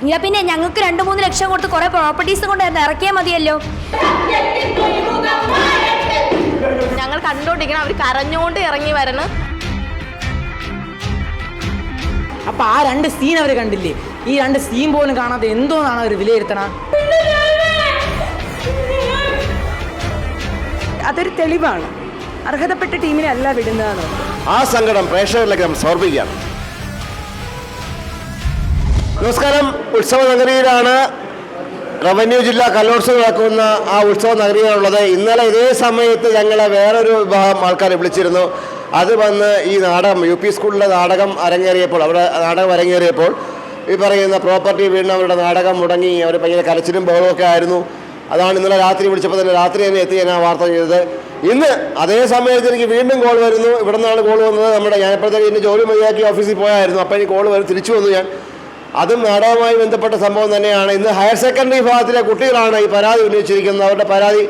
ഇനി പിന്നെ ഞങ്ങൾക്ക് 2-3 ലക്ഷം കൊടുത്ത് കുറേ പ്രോപ്പർട്ടീസ് കൊണ്ട് ഇറക്കിയാൽ മതിയല്ലോ. ഞങ്ങൾ കണ്ടോണ്ടിരിക്കണം, അവർ കരഞ്ഞുകൊണ്ട് ഇറങ്ങി വരണം. അപ്പൊ ആ 2 സീൻ അവർ കണ്ടില്ലേ? ഈ 2 സീൻ പോലും കാണാതെ എന്തോന്നാണ് അവർ വിലയിരുത്തണം? അതൊരു തെളിവാണ്. അർഹതപ്പെട്ട ടീമിനെ അല്ല വിടുന്നതാണ്. ആ സങ്കടം പ്രേക്ഷകരിലേക്ക് നാം സമർപ്പിക്കുകയാണ്. നമസ്കാരം. ഉത്സവ നഗരിയിലാണ്, റവന്യൂ ജില്ലാ കലോത്സവം നടക്കുന്ന ആ ഉത്സവ നഗരിയിലുള്ളത്. ഇന്നലെ ഇതേ സമയത്ത് ഞങ്ങളെ വേറൊരു വിഭാഗം ആൾക്കാരെ വിളിച്ചിരുന്നു. അത് വന്ന് ഈ നാടകം UP സ്കൂളിലെ നാടകം അരങ്ങേറിയപ്പോൾ, അവിടെ നാടകം അരങ്ങേറിയപ്പോൾ ഈ പറയുന്ന പ്രോപ്പർട്ടി വീണ് അവരുടെ നാടകം മുടങ്ങി. അവർ ഭയങ്കര കരച്ചിലും ബഹളമൊക്കെ ആയിരുന്നു. അതാണ് ഇന്നലെ രാത്രി വിളിച്ചപ്പോൾ തന്നെ രാത്രി തന്നെ എത്തി ഞാൻ ആ വാർത്ത ചെയ്തത്. ഇന്ന് അതേ സമയത്ത് എനിക്ക് വീണ്ടും കോൾ വരുന്നു. ഇവിടെ നിന്നാണ് കോൾ വന്നത്. ഞാനിപ്പോഴത്തേക്ക് ഇന്ന് ജോലി മതിയാക്കി ഓഫീസിൽ പോയായിരുന്നു. അപ്പോൾ എനിക്ക് കോൾ വരും, തിരിച്ചു വന്നു ഞാൻ. അതും നാടകവുമായി ബന്ധപ്പെട്ട സംഭവം തന്നെയാണ്. ഇന്ന് ഹയർ സെക്കൻഡറി വിഭാഗത്തിലെ കുട്ടികളാണ് ഈ പരാതി ഉന്നയിച്ചിരിക്കുന്നത്. അവരുടെ പരാതി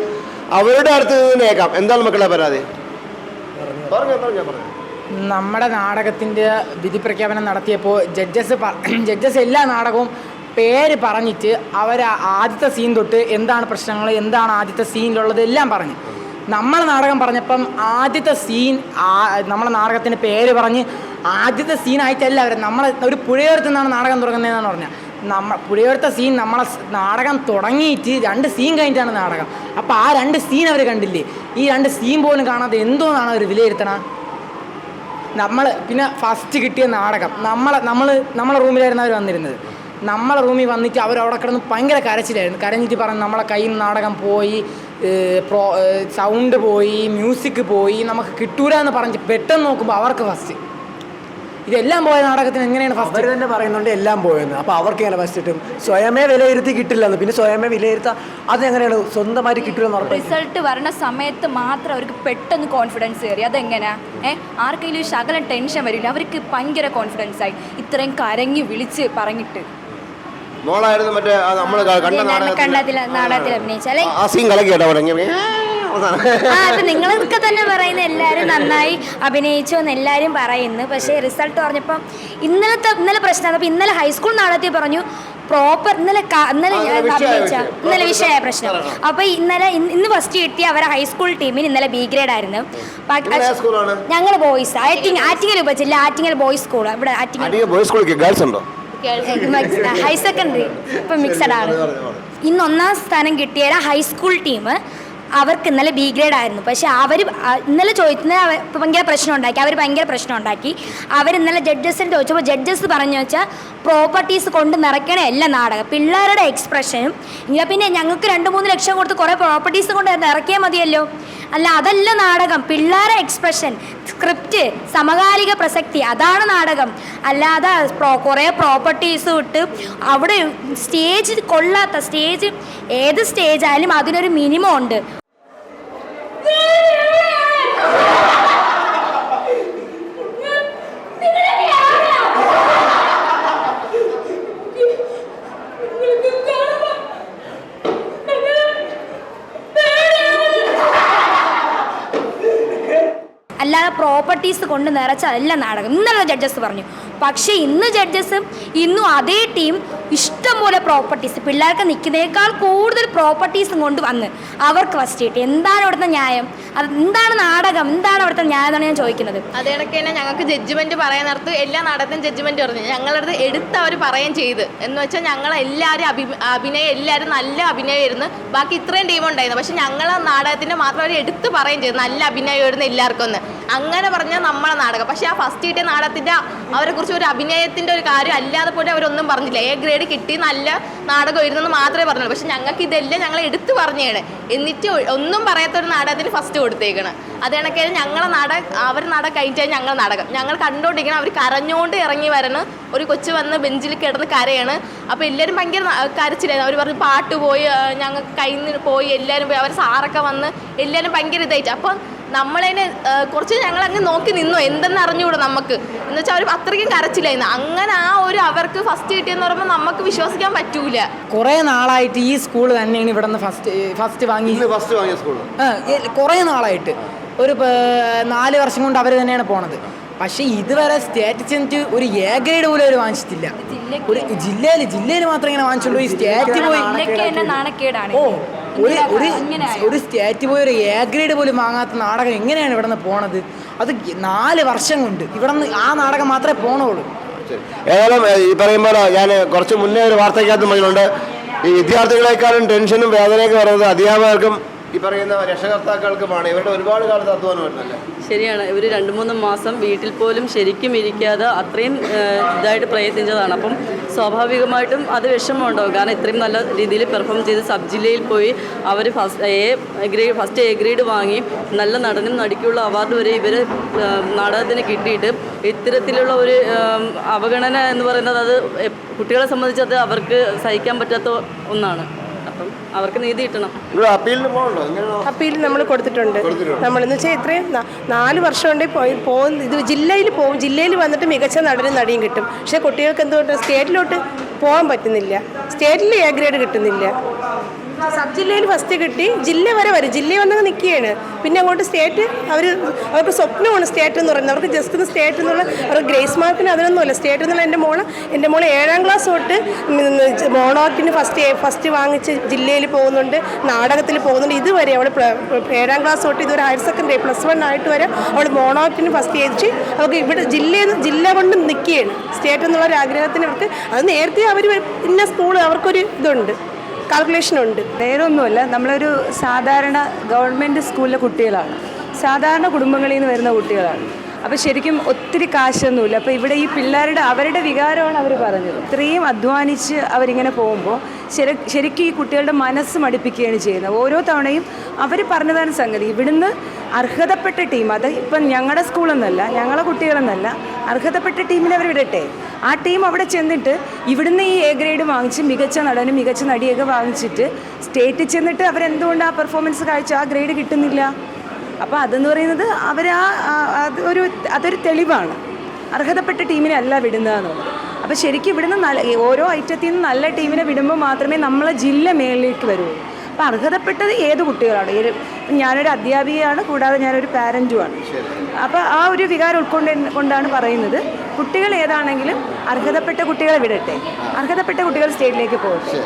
അവരുടെ അടുത്ത് നിന്ന് കേൾക്കാം. എന്താണ് മക്കളെ പരാതി? നമ്മുടെ നാടകത്തിൻ്റെ വിധി പ്രഖ്യാപനം നടത്തിയപ്പോൾ ജഡ്ജസ് എല്ലാ നാടകവും പേര് പറഞ്ഞിട്ട് അവർ ആദ്യത്തെ സീൻ തൊട്ട് എന്താണ് പ്രശ്നങ്ങൾ, എന്താണ് ആദ്യത്തെ സീനിലുള്ളത് എല്ലാം പറഞ്ഞു. നമ്മളെ നാടകം പറഞ്ഞപ്പം ആദ്യത്തെ സീൻ നമ്മളെ നാടകത്തിൻ്റെ പേര് പറഞ്ഞ് ആദ്യത്തെ സീനായിട്ടല്ല അവർ നമ്മളെ ഒരു പുഴയോരത്തു നിന്നാണ് നാടകം തുടങ്ങുന്നതെന്നാണ് പറഞ്ഞത്. പുഴയോരത്തെ സീൻ നമ്മളെ നാടകം തുടങ്ങിയിട്ട് 2 സീൻ കഴിഞ്ഞിട്ടാണ് നാടകം. അപ്പോൾ ആ 2 സീൻ അവർ കണ്ടില്ലേ? ഈ 2 സീൻ പോലും കാണാതെ എന്തോന്നാണ് അവർ വിലയിരുത്തണം? പിന്നെ ഫസ്റ്റ് കിട്ടിയ നാടകം നമ്മളെ റൂമിലായിരുന്നു അവർ വന്നിരുന്നത്. നമ്മളെ റൂമിൽ വന്നിട്ട് അവരവിടെ കിടന്ന് ഭയങ്കര കരച്ചിലായിരുന്നു. കരഞ്ഞിട്ട് പറഞ്ഞു നമ്മളെ കയ്യിൽ നിന്ന് നാടകം പോയി, സൗണ്ട് പോയി, മ്യൂസിക് പോയി, നമുക്ക് കിട്ടൂല എന്ന് പറഞ്ഞ് പെട്ടെന്ന് നോക്കുമ്പോൾ അവർക്ക് ഫസ്റ്റ്. ഇതെല്ലാം പോയ നാടകത്തിന് എങ്ങനെയാണ് ഫസ്റ്റ്? അവർ തന്നെ പറയുന്നുണ്ട് എല്ലാം പോയെന്ന്. അപ്പോൾ അവർക്ക് എങ്ങനെ ഫസ്റ്റ് കിട്ടും? സ്വയമേ വിലയിരുത്തി കിട്ടില്ലെന്ന്. പിന്നെ സ്വയമേ വിലയിരുത്താൻ അതെങ്ങനെയാണ്? സ്വന്തമായിട്ട് കിട്ടില്ലെന്ന് ഉറപ്പ്. റിസൾട്ട് വരണ സമയത്ത് മാത്രം അവർക്ക് പെട്ടെന്ന് കോൺഫിഡൻസ് കയറി. അതെങ്ങനെയാ? ആർക്കെങ്കിലും ശകലം ടെൻഷൻ വരില്ല. അവർക്ക് ഭയങ്കര കോൺഫിഡൻസ് ആയി ഇത്രയും കരങ്ങി വിളിച്ച് പറഞ്ഞിട്ട്. മോളായിരുന്നു മറ്റേ നമ്മൾ നാടകത്തിൽ അഭിനയിച്ചാലേ അഭിനയിച്ചു. നിങ്ങളൊക്കെ തന്നെ പറയുന്ന എല്ലാവരും നന്നായി അഭിനയിച്ചു എന്ന് എല്ലാവരും പറയുന്നു. പക്ഷേ റിസൾട്ട് പറഞ്ഞപ്പം ഇന്നലെ പ്രശ്നമാണ്. അപ്പം ഇന്നലെ ഹൈസ്കൂൾ നാടകത്തിൽ പറഞ്ഞു പ്രോപ്പർ ഇന്നലെ ഇന്നലെ വിഷയ പ്രശ്നം. അപ്പോൾ ഇന്ന് ഫസ്റ്റ് കിട്ടിയ അവരെ ഹൈസ്കൂൾ ടീമിന് ഇന്നലെ B ഗ്രേഡ് ആയിരുന്നു. ഞങ്ങൾ ബോയ്സ് ആറ്റിങ്ങൽ ഉപജില്ല ആറ്റിങ്ങൽ ബോയ്സ് സ്കൂൾ. ഇവിടെ ഹൈ സെക്കൻഡറി ഇപ്പം മിക്സഡ് ആണ്. ഇന്ന് 1ാം സ്ഥാനം കിട്ടിയ ഹൈസ്കൂൾ ടീം അവർക്ക് ഇന്നലെ B ഗ്രേഡ് ആയിരുന്നു. പക്ഷെ അവർ ഇന്നലെ ഭയങ്കര പ്രശ്നം ഉണ്ടാക്കി. അവർ ഇന്നലെ ജഡ്ജസിന് ചോദിച്ചപ്പോൾ ജഡ്ജസ് പറഞ്ഞു വെച്ചാൽ പ്രോപ്പർട്ടീസ് കൊണ്ട് നിറയ്ക്കണ എല്ലാ നാടകം പിള്ളേരുടെ എക്സ്പ്രഷനും. ഇനി പിന്നെ ഞങ്ങൾക്ക് 2-3 ലക്ഷം കൊടുത്ത് കുറേ പ്രോപ്പർട്ടീസ് കൊണ്ട് ഇറക്കിയാൽ മതിയല്ലോ. അല്ല, അതല്ല നാടകം. പിള്ളേരെ എക്സ്പ്രഷൻ, സ്ക്രിപ്റ്റ്, സമകാലിക പ്രസക്തി, അതാണ് നാടകം. അല്ലാതെ കുറേ പ്രോപ്പർട്ടീസ് വിട്ട് അവിടെ സ്റ്റേജ് കൊള്ളാത്ത സ്റ്റേജ്, ഏത് സ്റ്റേജ് ആയാലും അതിനൊരു മിനിമം ഉണ്ട്. അല്ലാതെ പ്രോപ്പർട്ടീസ് കൊണ്ട് നിറച്ചതല്ല നാടകം ഇന്നലെ ജഡ്ജസ് പറഞ്ഞു. പക്ഷേ ഇന്ന് ജഡ്ജസ് ഇന്നും അതേ ടീം ഇഷ്ടംപോലെ പ്രോപ്പർട്ടീസ്, പിള്ളേർക്ക് നിൽക്കുന്നതിനേക്കാൾ കൂടുതൽ പ്രോപ്പർട്ടീസും കൊണ്ട് വന്ന് അവർക്ക് ഫസ്റ്റ് കിട്ടി. എന്താണ് അവിടുത്തെ ന്യായം? അത് എന്താണ് നാടകം? എന്താണ് അവിടുത്തെ ന്യായം എന്നാണ് ഞാൻ ചോദിക്കുന്നത്. അതേണക്ക് തന്നെ ഞങ്ങൾക്ക് ജഡ്ജ്മെൻറ്റ് പറയാൻ നേരത്ത് എല്ലാ നാടകത്തിനും ജഡ്ജ്മെൻറ്റ് പറഞ്ഞു. ഞങ്ങളടുത്ത് എടുത്ത് അവർ പറയുകയും ചെയ്ത്. എന്ന് വെച്ചാൽ ഞങ്ങളെല്ലാവരും അഭിനയം എല്ലാവരും നല്ല അഭിനയമായിരുന്നു. ബാക്കി ഇത്രയും ടീം ഉണ്ടായിരുന്നു. പക്ഷെ ഞങ്ങളെ നാടകത്തിൻ്റെ മാത്രം അവർ എടുത്ത് പറയുകയും ചെയ്തു നല്ല അഭിനയമായിരുന്നു എല്ലാവർക്കും ഒന്ന്. അങ്ങനെ പറഞ്ഞാൽ നമ്മളെ നാടകം. പക്ഷേ ആ ഫസ്റ്റ് കിട്ടിയ നാടകത്തിൻ്റെ അവരെക്കുറിച്ച് ഒരു അഭിനയത്തിൻ്റെ ഒരു കാര്യം അല്ലാതെ പോലും അവരൊന്നും പറഞ്ഞില്ല. A ഗ്രേഡ് കിട്ടി, നല്ല നാടകമായിരുന്നെന്ന് മാത്രമേ പറഞ്ഞുള്ളൂ. പക്ഷെ ഞങ്ങൾക്ക് ഇതെല്ലാം ഞങ്ങൾ എടുത്ത് പറഞ്ഞാണ്. എന്നിട്ട് ഒന്നും പറയാത്തൊരു നാടകത്തിന് ഫസ്റ്റ് കൊടുത്തേക്കണം. അത് കണക്കെ ഞങ്ങളെ അവർ നാടകം കഴിഞ്ഞാൽ ഞങ്ങൾ കണ്ടോണ്ടിരിക്കണം. അവർ കരഞ്ഞുകൊണ്ട് ഇറങ്ങി വരണം. ഒരു കൊച്ചു വന്ന് ബെഞ്ചിൽ കിടന്ന് കരയാണ്. അപ്പോൾ എല്ലാവരും ഭയങ്കര കരച്ചിലായിരുന്നു. അവർ പറഞ്ഞു പാട്ട് പോയി, ഞങ്ങൾക്ക് കയ്യിൽ നിന്ന് പോയി, എല്ലാവരും പോയി. അവർ സാറൊക്കെ വന്ന് എല്ലാവരും ഭയങ്കര ഇതായിട്ട്. അപ്പം നമ്മളതിനെ കുറച്ച് ഞങ്ങളങ്ങ് നോക്കി നിന്നു, എന്തെന്ന് അറിഞ്ഞുകൂടാ നമുക്ക്. എന്ന് വെച്ചാൽ അവർ അത്രയ്ക്കും കരച്ചിലായിരുന്നു. അങ്ങനെ ആ ഒരു അവർക്ക് ഫസ്റ്റ് കിട്ടിയെന്ന് പറയുമ്പോൾ നമുക്ക് വിശ്വസിക്കാൻ പറ്റൂല. കുറേ നാളായിട്ട് ഈ സ്കൂൾ തന്നെയാണ് ഇവിടെ നിന്ന് ഫസ്റ്റ് വാങ്ങിയ സ്കൂൾ. കുറേ നാളായിട്ട് ഒരു 4 വർഷം കൊണ്ട് അവർ തന്നെയാണ് പോണത്. പക്ഷേ ഇതുവരെ സ്റ്റേറ്റ് ചെന്നിട്ട് ഒരു എ ഗ്രേഡ് പോലും അവർ വാങ്ങിച്ചിട്ടില്ല. ഒരു ജില്ലയിൽ മാത്രം ഇങ്ങനെ വാങ്ങിച്ചുള്ളൂ. ഈ സ്റ്റേറ്റ് പോയി നാണക്കേടാണ്. ഓ ഒരു സ്റ്റേറ്റ് പോയി ഒരു എ ഗ്രേഡ് പോലും വാങ്ങാത്ത നാടകം എങ്ങനെയാണ് ഇവിടെ നിന്ന് പോണത്? അത് 4 വർഷം കൊണ്ട് ഇവിടെ നിന്ന് ആ നാടകം മാത്രമേ പോണുള്ളൂ. ഏതായാലും ഈ പറയുമ്പോൾ ഞാൻ കുറച്ച് മുന്നേ ഒരു വാർത്തയ്ക്കകത്ത് പറഞ്ഞിട്ടുണ്ട്, ഈ വിദ്യാർത്ഥികളെക്കാളും ടെൻഷനും വേദനയൊക്കെ വരുന്നത് അധ്യാപകർക്കും ഈ പറയുന്ന രക്ഷകർത്താക്കൾക്കുമാണ്. ഇവരുടെ ഒരുപാട് കാലത്ത് അധ്വാനം വരുന്നല്ലേ? ശരിയാണ്. ഇവർ 2-3 മാസം വീട്ടിൽ പോലും ശരിക്കും ഇരിക്കാതെ അത്രയും ഇതായിട്ട് പ്രയത്നിച്ചതാണ്. അപ്പം സ്വാഭാവികമായിട്ടും അത് വിഷമമുണ്ടാവും. കാരണം ഇത്രയും നല്ല രീതിയിൽ പെർഫോം ചെയ്ത് സബ് ജില്ലയിൽ പോയി അവർ ഫസ്റ്റ് എ ഗ്രേഡ് വാങ്ങി നല്ല നടനും നടിക്കുള്ള അവാർഡ് വരെ ഇവർ നാടകത്തിന് കിട്ടിയിട്ട് ഇത്തരത്തിലുള്ള ഒരു അവഗണന എന്ന് പറയുന്നത് അത് കുട്ടികളെ സംബന്ധിച്ച് അത് അവർക്ക് സഹിക്കാൻ പറ്റാത്ത ഒന്നാണ്. അപ്പം അവർക്ക് നീതി കിട്ടണം. അപ്പീൽ നമ്മൾ കൊടുത്തിട്ടുണ്ട്. നമ്മളെന്ന് വെച്ചാൽ ഇത്രയും 4 വർഷം കൊണ്ട് പോകുന്ന ഇത് ജില്ലയിൽ വന്നിട്ട് മികച്ച നടനും നടിയും കിട്ടും. പക്ഷേ കുട്ടികൾക്ക് എന്തുകൊണ്ട് സ്റ്റേറ്റിലോട്ട് പോകാൻ പറ്റുന്നില്ല. സ്റ്റേറ്റിൽ എ ഗ്രേഡ് കിട്ടുന്നില്ല. സബ് ജില്ലയിൽ ഫസ്റ്റ് കിട്ടി, ജില്ല വരെ വരും. ജില്ലയിൽ വന്നങ്ങ് നിൽക്കുകയാണ്. പിന്നെ അങ്ങോട്ട് സ്റ്റേറ്റ് അവർക്ക് സ്വപ്നമാണ് സ്റ്റേറ്റ് എന്ന് പറയുന്നത്. അവർക്ക് ജസ്റ്റ് ഒന്ന് സ്റ്റേറ്റ് എന്നുള്ള അവർക്ക് ഗ്രേസ് മാർക്കിന് അതിനൊന്നുമല്ല. സ്റ്റേറ്റ് എന്നുള്ള എൻ്റെ മോള് 7ാം ക്ലാസ് തൊട്ട് മോണോക്കിന് ഫസ്റ്റ് വാങ്ങിച്ച് ജില്ലയിൽ പോകുന്നുണ്ട്, നാടകത്തിൽ പോകുന്നുണ്ട്. ഇതുവരെ അവൾ 7ാം ക്ലാസ് തൊട്ട് ഇതുവരെ ഹയർ സെക്കൻഡറി +1 ആയിട്ട് വരെ അവൾ മോണോക്കിന് ഫസ്റ്റ് ചെയ്യിച്ച് അവർക്ക് ഇവിടെ ജില്ല കൊണ്ട് നിൽക്കുകയാണ്. സ്റ്റേറ്റ് എന്നുള്ള ഒരു ആഗ്രഹത്തിന് അവർക്ക് അത് നേരത്തെ അവർ ഇന്ന സ്കൂൾ അവർക്കൊരു ഇതുണ്ട്, കാൽക്കുലേഷൻ ഉണ്ട്. വേറെ ഒന്നുമല്ല, നമ്മളൊരു സാധാരണ ഗവൺമെൻറ് സ്കൂളിലെ കുട്ടികളാണ്, സാധാരണ കുടുംബങ്ങളിൽ നിന്ന് വരുന്ന കുട്ടികളാണ്. അപ്പോൾ ശരിക്കും ഒത്തിരി കാശൊന്നുമില്ല. അപ്പോൾ ഇവിടെ ഈ പിള്ളേരുടെ അവരുടെ വികാരമാണ് അവർ പറഞ്ഞത്. ഇത്രയും അധ്വാനിച്ച് അവരിങ്ങനെ പോകുമ്പോൾ ശരിക്കും ഈ കുട്ടികളുടെ മനസ്സ് മടുപ്പിക്കുകയാണ് ചെയ്യുന്നത്. ഓരോ തവണയും അവർ പറഞ്ഞതാണ് സംഗതി. ഇവിടുന്ന് അർഹതപ്പെട്ട ടീം, അത് ഇപ്പം ഞങ്ങളുടെ സ്കൂളെന്നല്ല, ഞങ്ങളെ കുട്ടികളെന്നല്ല, അർഹതപ്പെട്ട ടീമിനെ അവർ വിടട്ടെ. ആ ടീം അവിടെ ചെന്നിട്ട് ഇവിടുന്ന് ഈ എ ഗ്രേഡ് വാങ്ങിച്ച് മികച്ച നടനും മികച്ച നടിയൊക്കെ വാങ്ങിച്ചിട്ട് സ്റ്റേറ്റിൽ ചെന്നിട്ട് അവരെന്തുകൊണ്ട് ആ പെർഫോമൻസ് കാഴ്ച ആ ഗ്രേഡ് കിട്ടുന്നില്ല? അപ്പോൾ അതെന്ന് പറയുന്നത് അതൊരു തെളിവാണ്. അർഹതപ്പെട്ട ടീമിനെ അല്ല വിടുന്നതെന്നുള്ളത്. അപ്പോൾ ശരിക്കും ഇവിടുന്ന് ഓരോ ഐറ്റത്തിൽ നിന്ന് നല്ല ടീമിനെ വിടുമ്പോൾ മാത്രമേ നമ്മളെ ജില്ല മേളിലേക്ക് വരുള്ളൂ. അപ്പോൾ അർഹതപ്പെട്ടത് ഏത് കുട്ടികളാണ്? ഞാനൊരു അധ്യാപികയാണ്, കൂടാതെ ഞാനൊരു പാരൻറ്റുമാണ്. അപ്പോൾ ആ ഒരു വികാരം കൊണ്ടാണ് പറയുന്നത്, കുട്ടികൾ ഏതാണെങ്കിലും അർഹതപ്പെട്ട കുട്ടികളെ വിടട്ടെ, അർഹതപ്പെട്ട കുട്ടികൾ സ്റ്റേറ്റിലേക്ക് പോകട്ടെ.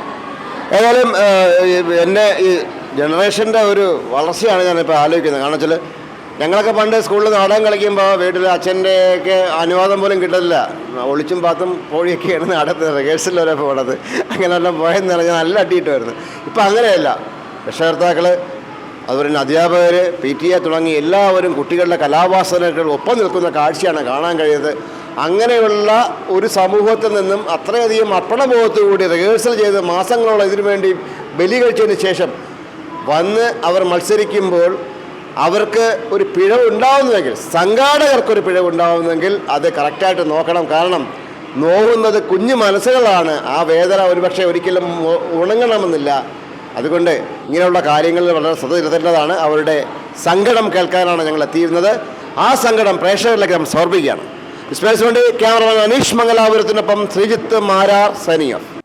ഏതായാലും എൻ്റെ ഈ ജനറേഷൻ്റെ ഒരു വളർച്ചയാണ് ഞാനിപ്പോൾ ആലോചിക്കുന്നത്. കാരണം വെച്ചാൽ ഞങ്ങളൊക്കെ പണ്ട് സ്കൂളിൽ നാടകം കളിക്കുമ്പോൾ വീട്ടിൽ അച്ഛൻ്റെയൊക്കെ അനുവാദം പോലും കിട്ടില്ല. ഒളിച്ചും പാത്തും പോഴിയൊക്കെയാണ് നാടകത്തിൽ റിഹേഴ്സൽ വരെ പോകണത്. അങ്ങനെയെല്ലാം പോയെന്ന് പറഞ്ഞാൽ നല്ല അടിയിട്ട് വരുന്നത്. ഇപ്പം അങ്ങനെയല്ല. രക്ഷകർത്താക്കൾ, അതുപോലെ തന്നെ അധ്യാപകർ, PTA തുടങ്ങി എല്ലാവരും കുട്ടികളുടെ കലാവാസനകൾ ഒപ്പം നിൽക്കുന്ന കാഴ്ചയാണ് കാണാൻ കഴിയുന്നത്. അങ്ങനെയുള്ള ഒരു സമൂഹത്തിൽ നിന്നും അത്രയധികം അർപ്പണബോധത്തോടുകൂടി റിഹേഴ്സൽ ചെയ്ത് മാസങ്ങളോളം ഇതിനു വേണ്ടി ബലി കഴിച്ചതിന് ശേഷം വന്ന് അവർ മത്സരിക്കുമ്പോൾ അവർക്ക് ഒരു പിഴവുണ്ടാവുന്നുവെങ്കിൽ, സംഘാടകർക്കൊരു പിഴവുണ്ടാവുന്നെങ്കിൽ അത് കറക്റ്റായിട്ട് നോക്കണം. കാരണം നോവുന്നത് കുഞ്ഞു മനസ്സുകളാണ്. ആ വേദന ഒരുപക്ഷെ ഒരിക്കലും ഉണങ്ങണമെന്നില്ല. അതുകൊണ്ട് ഇങ്ങനെയുള്ള കാര്യങ്ങളിൽ വളരെ ശ്രദ്ധ ചെലുത്തേണ്ടതാണ്. അവരുടെ സങ്കടം കേൾക്കാനാണ് ഞങ്ങൾ എത്തിയിരുന്നത്. ആ സങ്കടം പ്രേക്ഷകരിലേക്ക് നമ്മൾ സമർപ്പിക്കുകയാണ്. സ്പേസ് വേണ്ടി ക്യാമറമാൻ അനീഷ് മംഗലാപുരത്തിനൊപ്പം ശ്രീജിത്ത് മാരാർ, സൈനിങ് ഓഫ്.